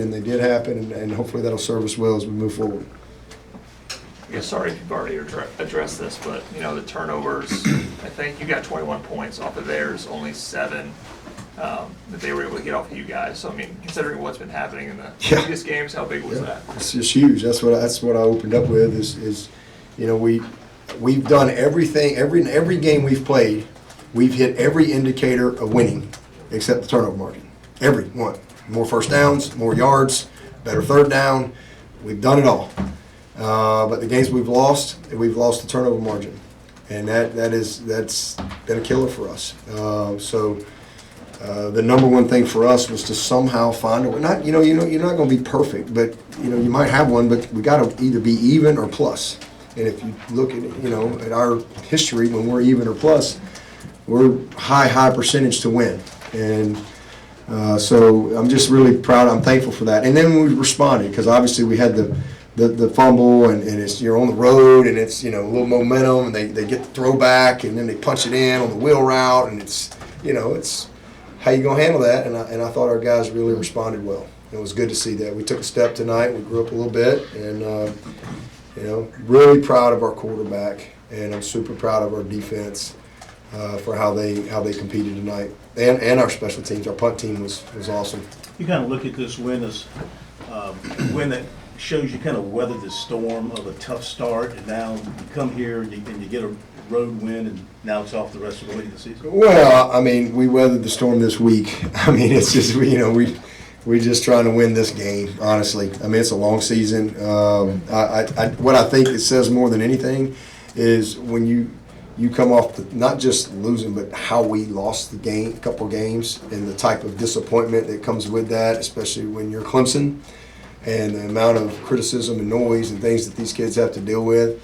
and they did happen, and hopefully that'll serve us well as we move forward. Yeah, sorry if you've already addressed this, but, the turnovers, I think you got 21 points off of theirs, only 7 that they were able to get off of you guys. So, considering what's been happening in the previous games, how big was that? It's just huge. That's what I opened up with is we've done everything, every game we've played, we've hit every indicator of winning except the turnover margin. Every one. More first downs, more yards, better third down. We've done it all. But the games we've lost the turnover margin, and that's been a killer for us. The number one thing for us was to somehow find a way. Not you're not going to be perfect, but you might have one, but we got to either be even or plus. And if you look at at our history, when we're even or plus, we're high percentage to win. And so I'm just really proud. I'm thankful for that. And then we responded because obviously we had the fumble, and it's you're on the road, and it's a little momentum, and they get the throwback, and then they punch it in on the wheel route, and it's how you gonna handle that? And I thought our guys really responded well. It was good to see that. We took a step tonight. We grew up a little bit, and really proud of our quarterback, and I'm super proud of our defense for how they competed tonight, and our special teams. Our punt team was awesome. You kind of look at this win as a win that shows you kind of weathered the storm of a tough start, and now you come here and you get a road win, and now it's off the rest of the way of the season. Well, we weathered the storm this week. It's just we're just trying to win this game. Honestly, it's a long season. What I think it says more than anything is when you come off not just losing, but how we lost the game, a couple games, and the type of disappointment that comes with that, especially when you're Clemson, and the amount of criticism and noise and things that these kids have to deal with.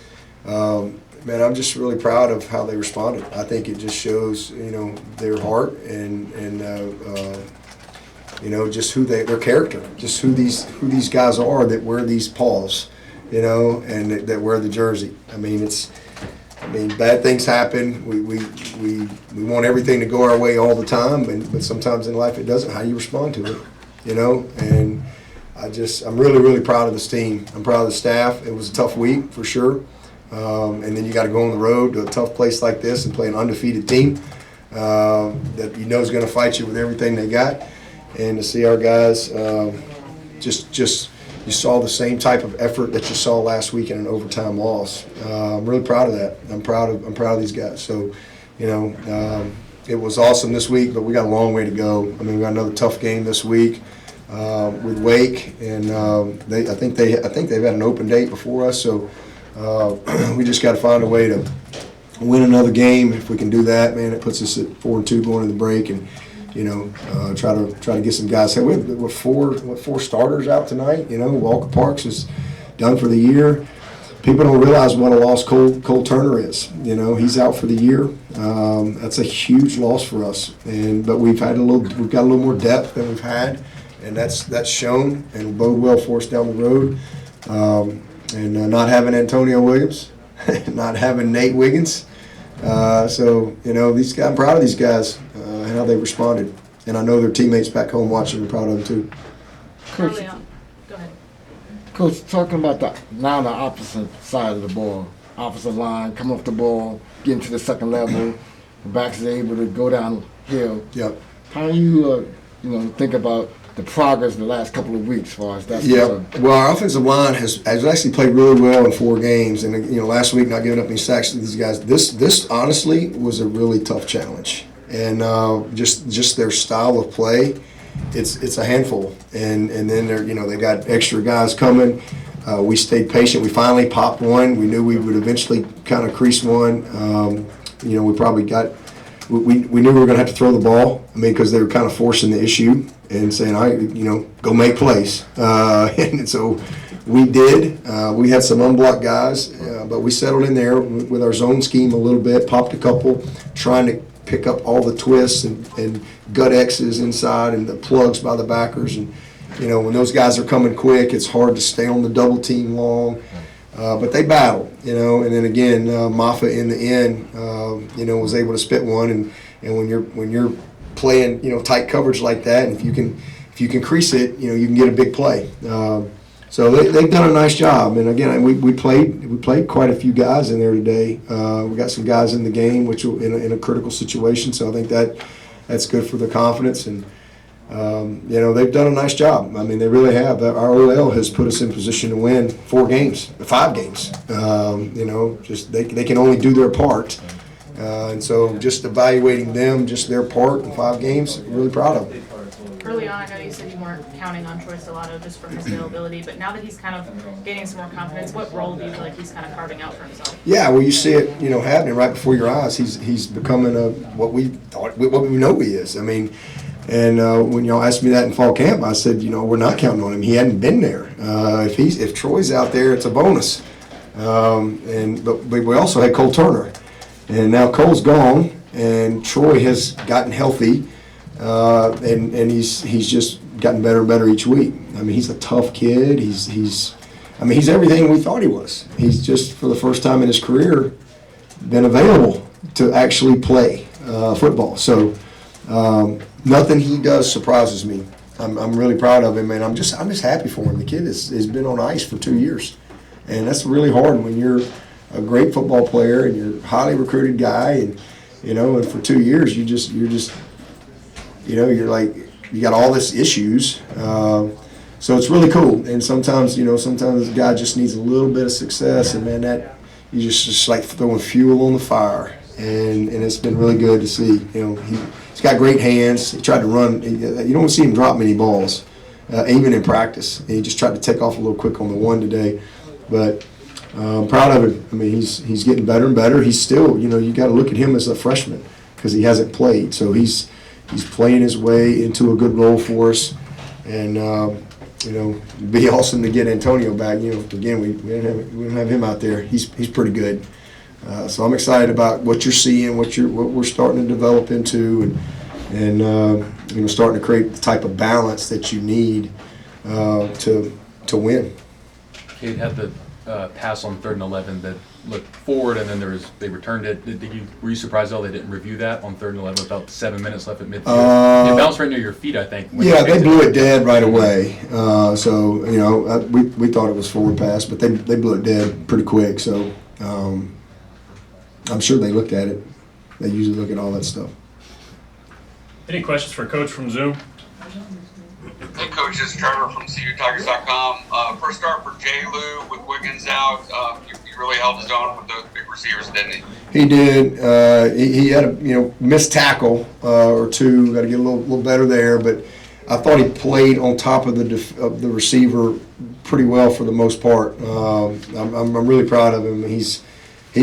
Man, I'm just really proud of how they responded. I think it just shows, their heart and just who their character, just who these guys are that wear these paws, and that wear the jersey. Bad things happen. We want everything to go our way all the time, but sometimes in life it doesn't. How you respond to it, and I'm really, really proud of this team. I'm proud of the staff. It was a tough week for sure. And then you got to go on the road to a tough place like this and play an undefeated team that is going to fight you with everything they got. And to see our guys just you saw the same type of effort that you saw last week in an overtime loss. I'm really proud of that. I'm proud of these guys. So, it was awesome this week, but we got a long way to go. We got another tough game this week with Wake, and I think they've had an open date before us. So. We just got to find a way to win another game. If we can do that, man, it puts us at 4-2 going to the break, and try to get some guys. Hey, we have four starters out tonight. Walker Parks is done for the year. People don't realize what a loss Cole Turner is. He's out for the year. That's a huge loss for us. But we've got a little more depth than we've had, and that's shown and bode well for us down the road. And not having Antonio Williams, not having Nate Wiggins. These guys, I'm proud of these guys and how they responded. And I know their teammates back home watching are proud of them too. Coach, go ahead. Coach, talking about the opposite side of the ball, offensive line, come off the ball, getting to the second level, the backs are able to go downhill. Yep. How do you, think about the progress in the last couple of weeks as far as that's concerned? Well, our offensive line has actually played really well in 4 games, and last week not giving up any sacks to these guys. This honestly was a really tough challenge, and just their style of play, it's a handful, and then they got extra guys coming. We stayed patient. We finally popped one. We knew we would eventually kind of crease one. We probably got. We knew we were going to have to throw the ball. Because they were kind of forcing the issue and saying, "All right, go make plays." And so we did. We had some unblocked guys, but we settled in there with our zone scheme a little bit. Popped a couple, trying to pick up all the twists and gut X's inside and the plugs by the backers. And when those guys are coming quick, it's hard to stay on the double team long. But they battled, and then again, Maffa in the end, was able to spit one. And when you're playing, tight coverage like that, and if you if you can crease it, you can get a big play. So they've done a nice job. And again, we played quite a few guys in there today. We got some guys in the game, which in a critical situation. So I think that's good for their confidence. And they've done a nice job. I mean, they really have. Our OL has put us in position to win 5 games. Just they can only do their part. And so just evaluating them, just their part in 5 games, really proud of them. Early on, I know you said you weren't counting on Troy Stellato just for his availability, but now that he's kind of gaining some more confidence, what role do you feel like he's kind of carving out for himself? Yeah, well, you see it, happening right before your eyes. He's becoming what we know he is. I mean, and when y'all asked me that in fall camp, I said, we're not counting on him. He hadn't been there. If Troy's out there, it's a bonus. But we also had Cole Turner, and now Cole's gone, and Troy has gotten healthy. And he's just gotten better and better each week. I mean, he's a tough kid. He's everything we thought he was. He's just, for the first time in his career, been available to actually play football. So nothing he does surprises me. I'm really proud of him, and I'm just happy for him. The kid has been on ice for 2 years, and that's really hard when you're a great football player and you're a highly recruited guy, and and for 2 years you're like, you got all this issues. So it's really cool. And sometimes the guy just needs a little bit of success, and man, that you just like throwing fuel on the fire. And it's been really good to see. He's got great hands. He tried to run. You don't see him drop many balls, even in practice. And he just tried to take off a little quick on the one today. But I'm proud of him. I mean, he's getting better and better. He's still, you got to look at him as a freshman because he hasn't played. So he's playing his way into a good role for us, and it'd be awesome to get Antonio back. Again, we don't have him out there. He's pretty good. So I'm excited about what you're seeing, what we're starting to develop into, and starting to create the type of balance that you need to win. Kate had the pass on 3rd and 11 that looked forward, and then they returned it. Were you surprised though they didn't review that on 3rd and 11 with about 7 minutes left at midfield? It bounced right near your feet, I think. Yeah, they blew it dead right away. So we thought it was forward pass, but they blew it dead pretty quick. So I'm sure they looked at it. They usually look at all that stuff. Any questions for Coach from Zoom? Hey, Coach, this is Trevor from CUTigers.com. First start for J. Lou with Wiggins out. He really held his own with those big receivers, didn't he? He did. He had a missed tackle or two. Got to get a little better there, but I thought he played on top of the receiver pretty well for the most part. I'm really proud of him. He's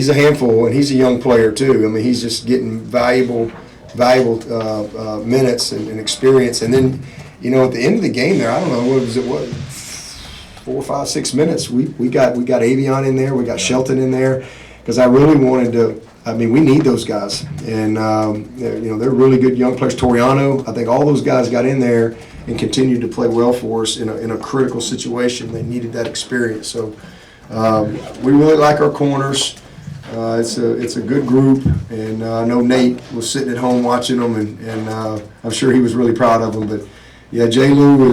a handful, and he's a young player too. I mean, he's just getting valuable minutes and experience, and then. At the end of the game there, I don't know, what was it, 4, 5, 6 minutes, we got Avion in there, we got Shelton in there, because I really wanted to, we need those guys. And, they're really good young players. Toriano, I think all those guys got in there and continued to play well for us in a critical situation. They needed that experience. So we really like our corners. It's a good group, and I know Nate was sitting at home watching them, and I'm sure he was really proud of them. But yeah, J. Lou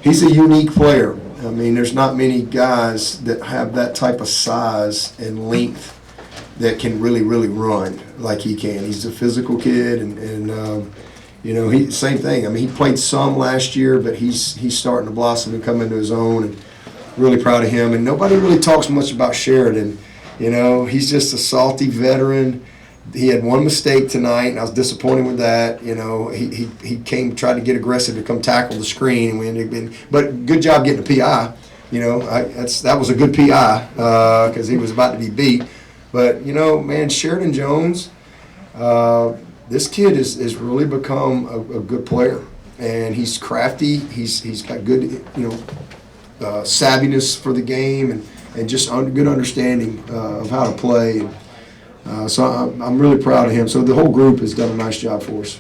he's a unique player. I mean, there's not many guys that have that type of size and length that can really, really run like he can. He's a physical kid, and he same thing. I mean, he played some last year, but he's starting to blossom and come into his own, and really proud of him. And nobody really talks much about Sheridan. He's just a salty veteran. He had one mistake tonight, and I was disappointed with that. He tried to get aggressive to come tackle the screen, but good job getting a PI. That was a good PI because he was about to be beat. But man, Sheridan Jones, this kid has really become a good player, and he's crafty. He's got good savviness for the game, and just good understanding of how to play. So I'm really proud of him. So the whole group has done a nice job for us.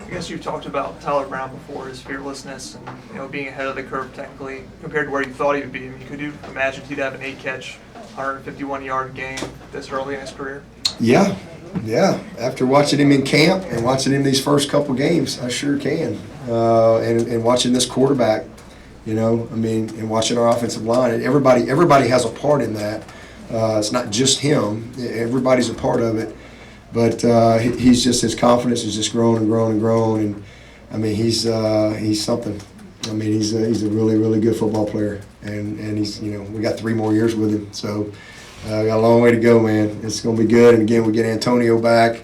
I guess you've talked about Tyler Brown before, his fearlessness and being ahead of the curve technically compared to where you thought he would be. I mean, could you imagine he'd have an 8-catch, 151-yard game this early in his career? Yeah, Yeah, after watching him in camp and watching him these first couple games, I sure can. And watching this quarterback, you know, I mean, and watching our offensive line, and everybody has a part in that. It's not just him; everybody's a part of it. But he's just, his confidence is just growing and growing and growing, and I mean, he's something. I mean, he's a really, really good football player, and he's, you know, we got 3 more years with him, so got a long way to go, man. It's going to be good, and again, we get Antonio back.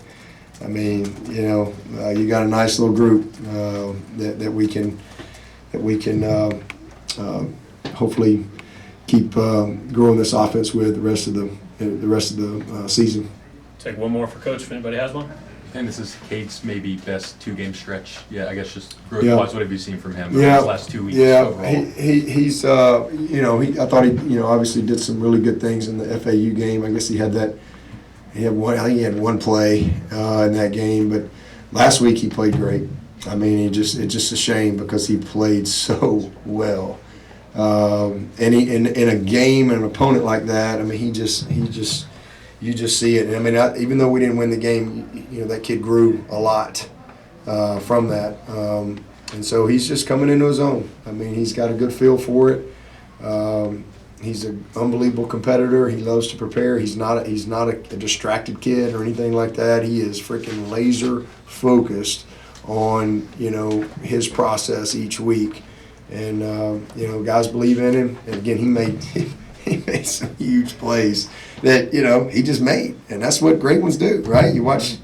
I mean, you know, you got a nice little group that we can hopefully keep growing this offense with the rest of the season. Take one more for Coach if anybody has one. And this is Cade's maybe best 2-game stretch. Yeah, I guess just Yeah. growth-wise, what have you seen from him over Yeah, these last 2 weeks yeah. overall? He's you know, I thought he, you know, obviously did some really good things in the FAU game. I guess he had that. I think he had one play in that game, but last week he played great. I mean, it's just a shame because he played so well. And in a game and an opponent like that, I mean, you just see it. And I mean, even though we didn't win the game, you know, that kid grew a lot from that. And so he's just coming into his own. I mean, he's got a good feel for it. He's an unbelievable competitor. He loves to prepare. He's not a distracted kid or anything like that. He is freaking laser focused on, you know, his process each week. And you know, guys believe in him. And again, he made some huge plays that, you know, he just made, and that's what great ones do, right? You watch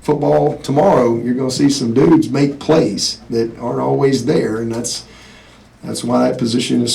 football tomorrow, you're going to see some dudes make plays that aren't always there, and that's why that position is